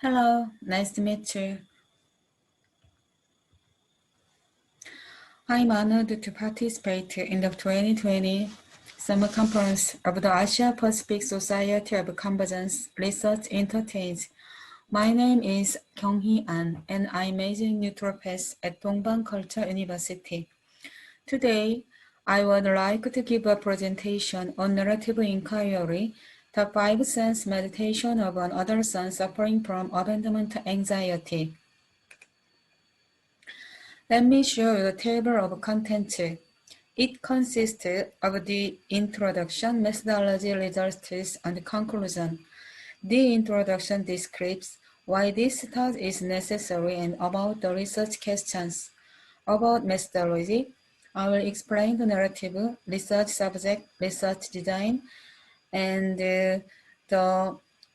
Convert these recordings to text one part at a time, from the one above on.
Hello, nice to meet you. I'm honored to participate in the 2020 Summer Conference of the Asia Pacific Society of Convergence Research Institute. My name is Kyunghee and I'm majoring naturopath at Dongbang Culture University. Today, I would like to give a presentation on narrative inquiry, the 5 sense meditation of an adolescent suffering from abandonment anxiety. Let me show you the table of contents. It consists of the introduction, methodology, results, and conclusion. The introduction describes why this study is necessary and about the research questions. About methodology, I will explain the narrative, research subject, research design, and the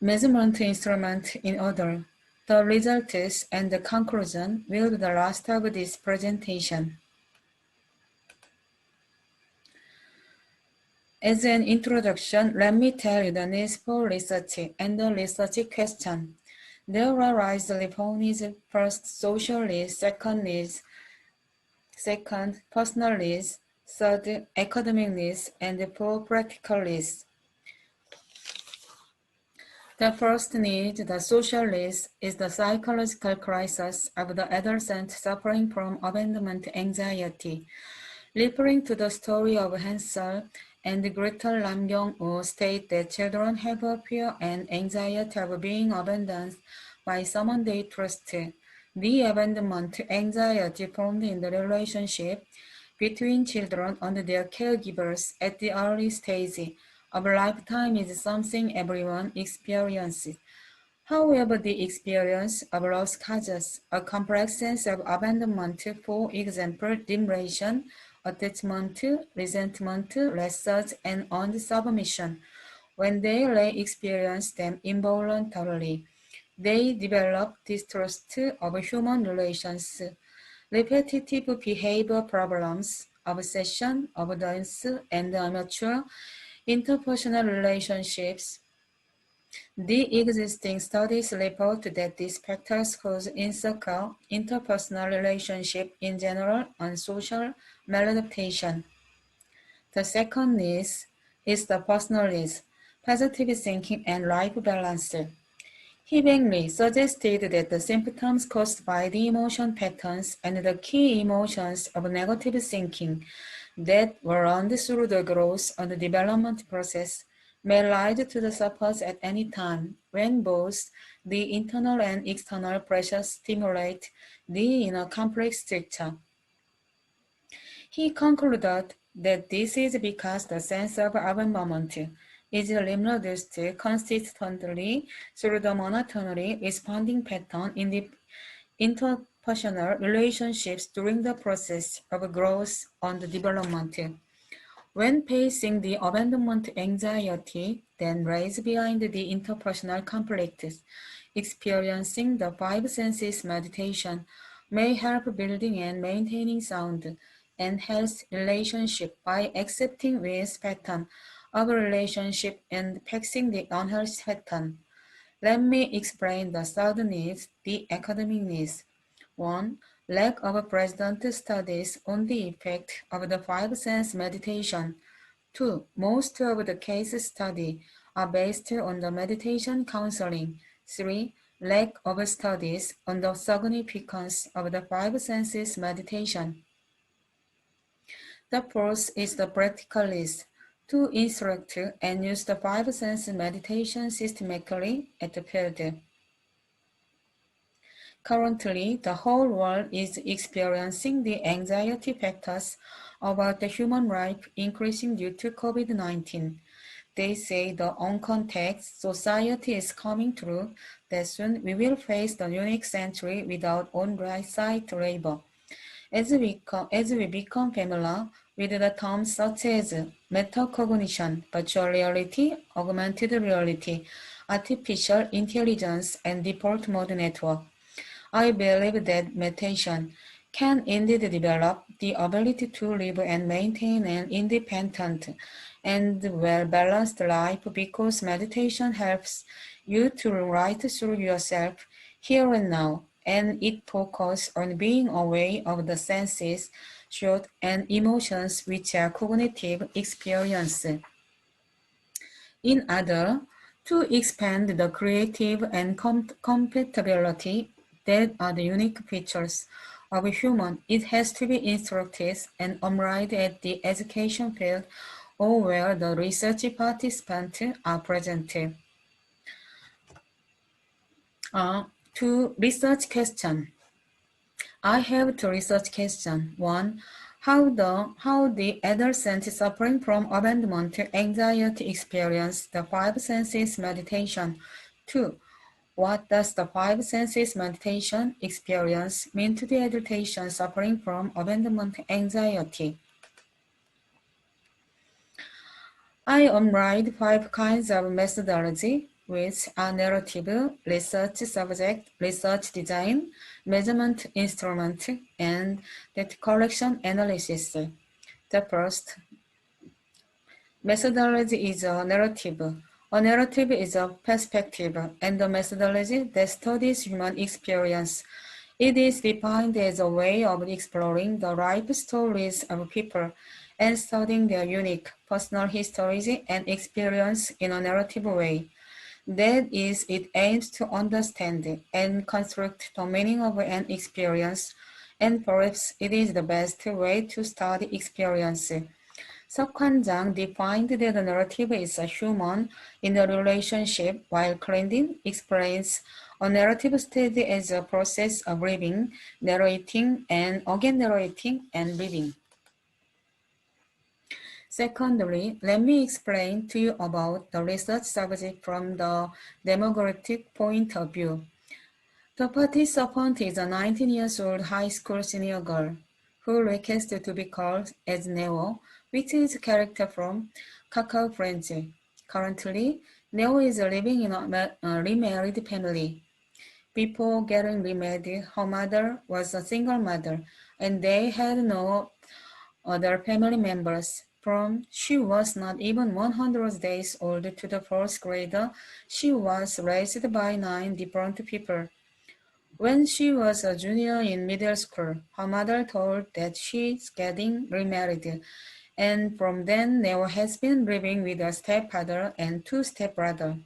measurement instrument in order. The results and the conclusion will be the last of this presentation. As an introduction, let me tell you the needs for research and the research question. There arise the four needs: first, social needs; second, personal needs; third, academic needs; and fourth, practical needs. The first need, the social needs, is the psychological crisis of the adolescent suffering from abandonment anxiety. Referring to the story of Hansel and Gretel, Namgyong-woo state that children have a fear and anxiety of being abandoned by someone they trust. The abandonment anxiety formed in the relationship between children and their caregivers at the early stage of lifetime is something everyone experiences. However, the experience of loss causes a complex sense of abandonment, for example, depression, attachment, resentment, research, and unsubmission. When they experience them involuntarily, they develop distrust of human relations, repetitive behavior problems, obsession, avoidance, and immature interpersonal relationships. The existing studies report that these factors cause insecure interpersonal relationships in general and social maladaptation. The second is the personal needs, positive thinking, and life balance. Hibeng suggested that the symptoms caused by the emotion patterns and the key emotions of negative thinking that were run through the growth and development process may lead to the support at any time when both the internal and external pressures stimulate the inner complex structure. He concluded that this is because the sense of abandonment is reproduced consistently through the monotonely responding pattern in the interpersonal relationships during the process of growth and development. When facing the abandonment anxiety then lies behind the interpersonal conflicts, experiencing the 5 senses meditation may help building and maintaining sound and health relationship by accepting various pattern of relationship and fixing the unhealthy pattern. Let me explain the third needs, the academic needs. 1. Lack of precedent studies on the effect of the 5 sense meditation. 2. Most of the case studies are based on the meditation counseling. 3. Lack of studies on the significance of the 5 senses meditation. The fourth is the practical list. To instruct and use the 5 sense meditation systematically at the field. Currently, the whole world is experiencing the anxiety factors about the human life increasing due to COVID-19. They say the on-context society is coming through, that soon we will face the unique century without on-site labor. As we become familiar with the terms such as metacognition, virtual reality, augmented reality, artificial intelligence, and default mode network, I believe that meditation can indeed develop the ability to live and maintain an independent and well-balanced life because meditation helps you to write through yourself here and now, and it focuses on being aware of the senses, thoughts, and emotions which are cognitive experience. In order to expand the creative and compatibility that are the unique features of a human, it has to be instructed and applied at the education field or where the research participants are present. To research question. I have two research questions. One, how the adolescent suffering from abandonment anxiety experience the five senses meditation. Two, what does the five senses meditation experience mean to the adultation suffering from abandonment anxiety? I applied five kinds of methodology, which are narrative, research subject, research design, measurement instrument, and data collection analysis. The first methodology is a narrative. A narrative is a perspective and a methodology that studies human experience. It is defined as a way of exploring the life stories of people and studying their unique personal histories and experience in a narrative way. That is, it aims to understand and construct the meaning of an experience, and perhaps it is the best way to study experience. 석환장 defined that the narrative is a human in a relationship, while Clarendon explains a narrative study as a process of living, narrating, and again narrating and living. Secondly, let me explain to you about the research subject from the demographic point of view. The participant is a 19 years old high school senior girl who requested to be called as Neo, which is a character from Kakao Friends. Currently, Neo is living in a remarried family. Before getting remarried, her mother was a single mother, and they had no other family members. From she was not even 100 days old to the first grader, she was raised by 9 different people. When she was a junior in middle school, her mother told that she's getting remarried, and from then Neo has been living with a stepfather and two stepbrothers.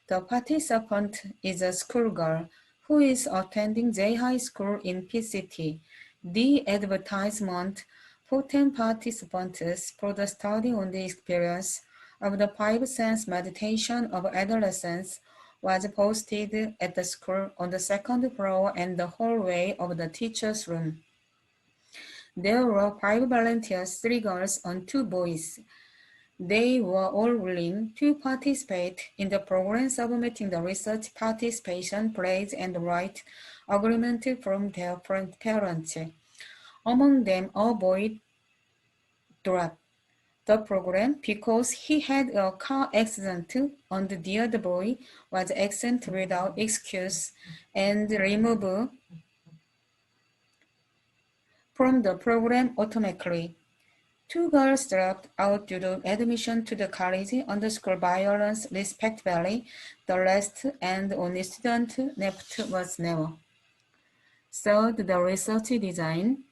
The participant is a schoolgirl who is attending J High School in PCT. The advertisement for 10 participants for the study on the experience of the five sense meditation of adolescence was posted at the school on the second floor and the hallway of the teacher's room. There were 5 volunteers, 3 girls and 2 boys. They were all willing to participate in the program, submitting the research participation praise and write agreement from their parents. Among them, a boy dropped the program because he had a car accident, and the other boy was absent without excuse and removed from the program automatically. 2 girls dropped out due to admission to the college under school violence respectively. The last and only student left was Neo. Third, the research design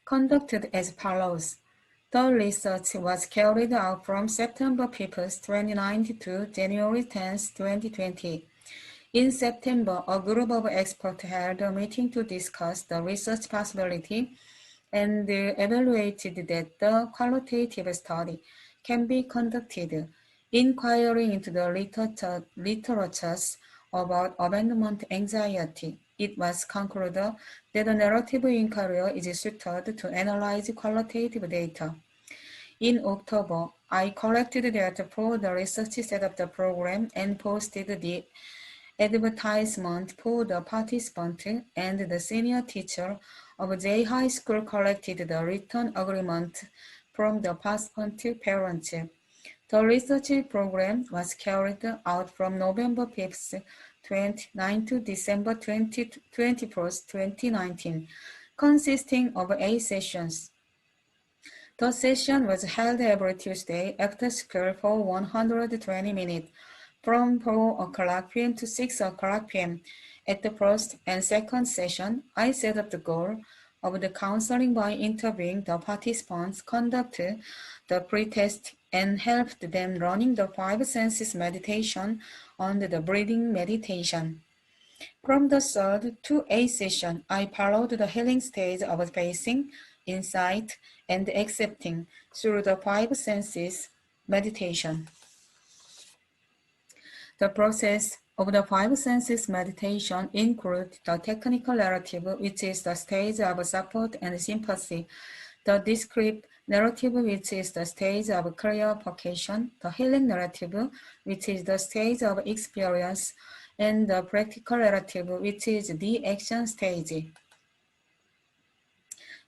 conducted as follows. The research was carried out from September 5th, 2019 to January 10th, 2020. In September, a group of experts held a meeting to discuss the research possibility and evaluated that the qualitative study can be conducted, inquiring into the literatures about abandonment anxiety. It was concluded that a narrative inquiry is suited to analyze qualitative data. In October, I collected data for the research set up the program and posted the advertisement for the participant, and the senior teacher of J High School collected the written agreement from the participant parents. The research program was carried out from November 5th 29 to December 2019, consisting of 8 sessions. The session was held every Tuesday after school for 120 minutes, from 4 o'clock p.m. to 6 o'clock p.m. At the first and second session, I set up the goal of the counseling by interviewing the participants, conduct the pre-test, and helped them running the 5 senses meditation and the breathing meditation. From the third to eighth session, I followed the healing stage of facing, insight, and accepting through the 5 senses meditation. The process of the 5 senses meditation includes the technical narrative, which is the stage of support and sympathy, the descriptive narrative, which is the stage of clarification, the healing narrative, which is the stage of experience, and the practical narrative, which is the action stage.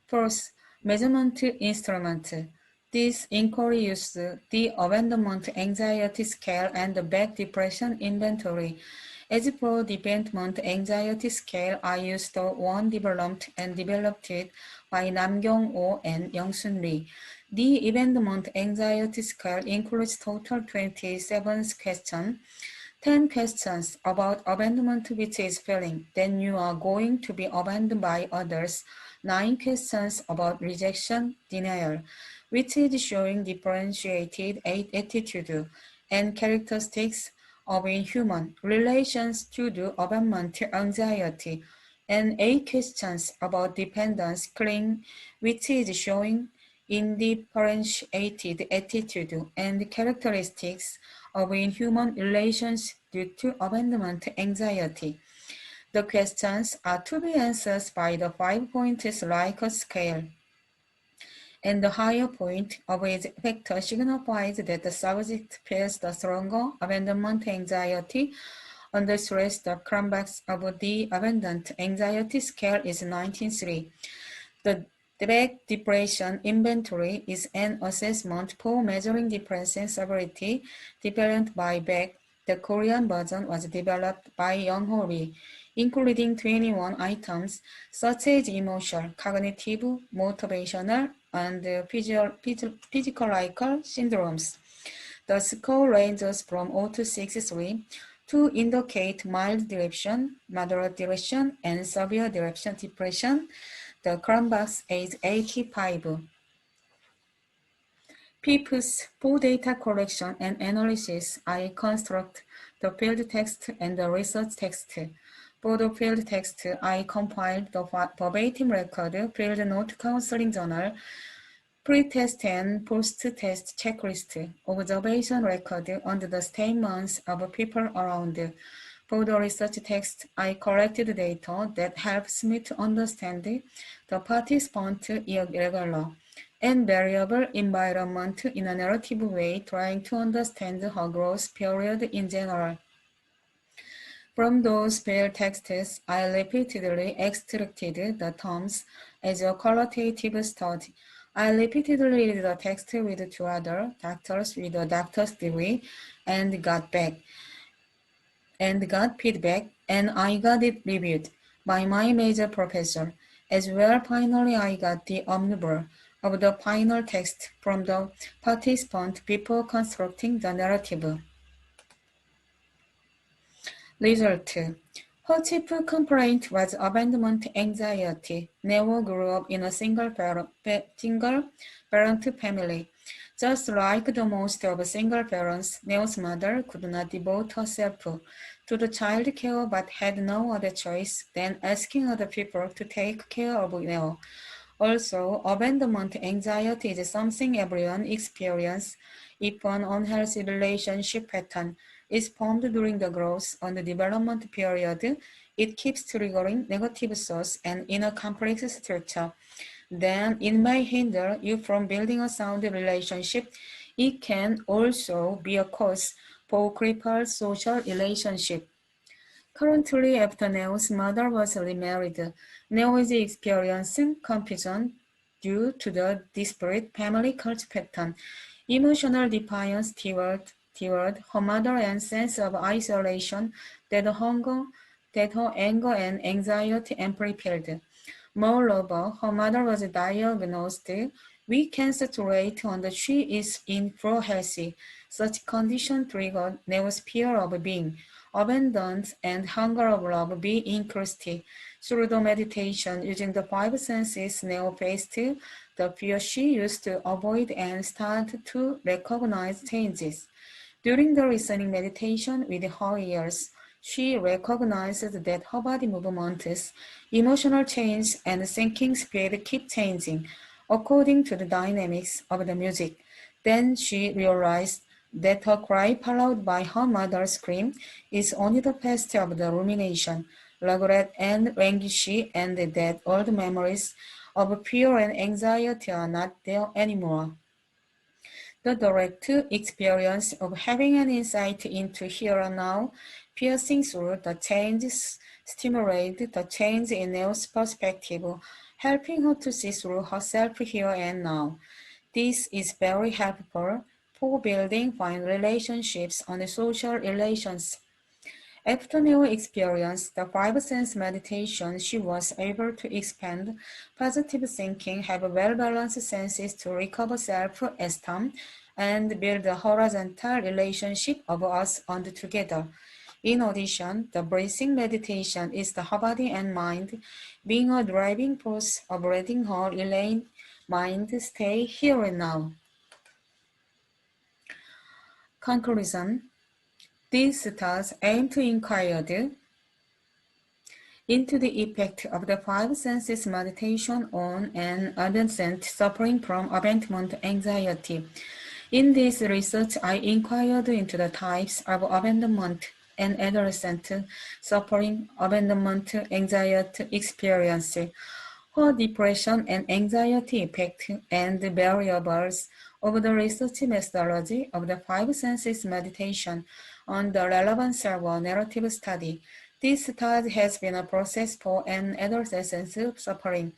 First, measurement instrument. This inquiry uses the Abandonment Anxiety Scale and the Back Depression Inventory. As for the Abandonment Anxiety Scale, I used the one developed by Nam Kyung-ho and Young-sun Lee. The Abandonment Anxiety Scale includes total 27 questions. 10 questions about abandonment, which is feeling then you are going to be abandoned by others. 9 questions about rejection, denial, which is showing differentiated attitude and characteristics of a human relations to the abandonment anxiety, and 8 questions about dependence, cling, which is showing indifferentiated attitude and characteristics of human relations due to abandonment anxiety. The questions are to be answered by the 5 points like a scale, and the higher point of each factor signifies that the subject feels the stronger abandonment anxiety. Under stress, the Cranbox of the abandonment anxiety scale is 19.3. The Back Depression Inventory is an assessment for measuring depression severity developed by Beck. The Korean version was developed by Young-ho Lee, including 21 items such as emotional, cognitive, motivational, and physiological syndromes. The score ranges from 0 to 6.3 to indicate mild depression, moderate depression, and severe depression. The Cranbox is 85. Fifth, for data collection and analysis, I construct the field text and the research text. For the field text, I compiled the verbatim record, field note counseling journal, pre-test and post-test checklist, observation record under the statements of people around. For the research text, I collected data that helps me to understand the participant irregular and variable environment in a narrative way, trying to understand her growth period in general. From those field texts, I repeatedly extracted the terms as a qualitative study. I repeatedly read the text with 2 other doctors with a doctor's degree and got feedback, and I got it reviewed by my major professor. As well, finally I got the approval of the final text from the participant before constructing the narrative. Result. Her chief complaint was abandonment anxiety. Never grew up in a single parent family. Just like the most of single parents, Neo's mother could not devote herself to the child care but had no other choice than asking other people to take care of Neo. Also, abandonment anxiety is something everyone experiences if an unhealthy relationship pattern is formed during the growth and development period. It keeps triggering negative thoughts and inner complex structure. Then it may hinder you from building a sound relationship. It can also be a cause for crippled social relationship. Currently, after Neo's mother was remarried, Neo is experiencing confusion due to the disparate family culture pattern, emotional defiance toward toward her mother and sense of isolation that her anger and anxiety amplified. Moreover, her mother was diagnosed with cancer rate on the she is in poor health. Such condition triggered Neo's fear of being abandoned and hunger of love being increased. Through the meditation using the five senses, Neo faced the fear she used to avoid and started to recognize changes. During the listening meditation with her ears, she recognized that her body movements, emotional change, and thinking speed keep changing according to the dynamics of the music. Then she realized that her cry followed by her mother's scream is only the past of the rumination, regret and anguish, and that old memories of fear and anxiety are not there anymore. The direct experience of having an insight into here and now, piercing through the changes, stimulate the change in Neo's perspective, helping her to see through herself here and now. This is very helpful for building fine relationships and social relations. After Neo experienced the five sense meditation, she was able to expand positive thinking, have well-balanced senses to recover self-esteem, and build a horizontal relationship of us and together. In addition, the breathing meditation is the body and mind being a driving force of letting her Elaine mind stay here and now. Conclusion. These thoughts aim to inquire into the effect of the five senses meditation on an adolescent suffering from abandonment anxiety. In this research, I inquired into the types of abandonment and adolescent suffering abandonment anxiety experience, her depression and anxiety effect, and the variables of the research methodology of the five senses meditation on the relevance of a narrative study. This study has been a process for an adolescent suffering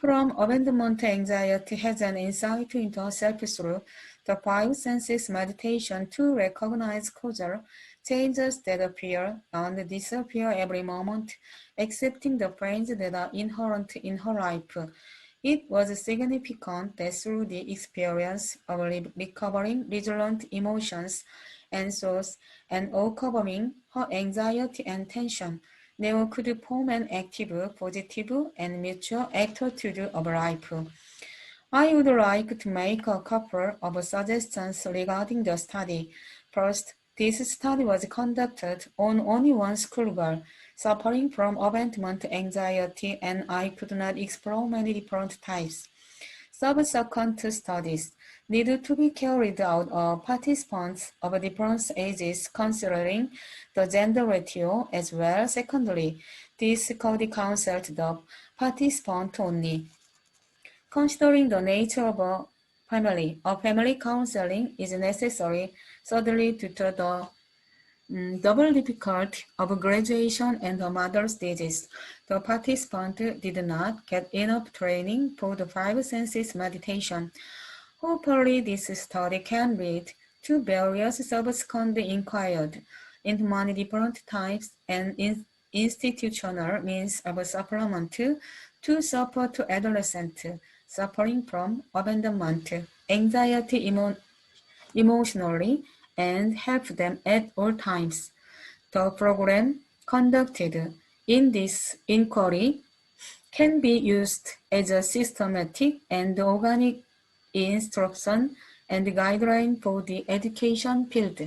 from abandonment anxiety has an insight into herself through the five senses meditation to recognize causal changes that appear and disappear every moment, accepting the pains that are inherent in her life. It was significant that through the experience of recovering resilient emotions and thoughts and overcoming her anxiety and tension, Neo could form an active, positive, and mutual attitude of life. I would like to make a couple of suggestions regarding the study. First, this study was conducted on only one schoolgirl suffering from abandonment anxiety, and I could not explore many different types. Subsequent studies need to be carried out of participants of different ages considering the gender ratio as well. Secondly, this study counseled the participant only. Considering the nature of a family counseling is necessary. Thirdly, due to the double difficulty of graduation and the mother's disease, the participant did not get enough training for the five senses meditation. Hopefully, this study can lead to various subsequent inquired into many different types and institutional means of supplement to support adolescents suffering from abandonment, anxiety emotionally, and help them at all times. The program conducted in this inquiry can be used as a systematic and organic instruction and guideline for the education field.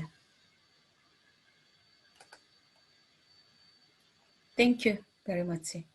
Thank you very much.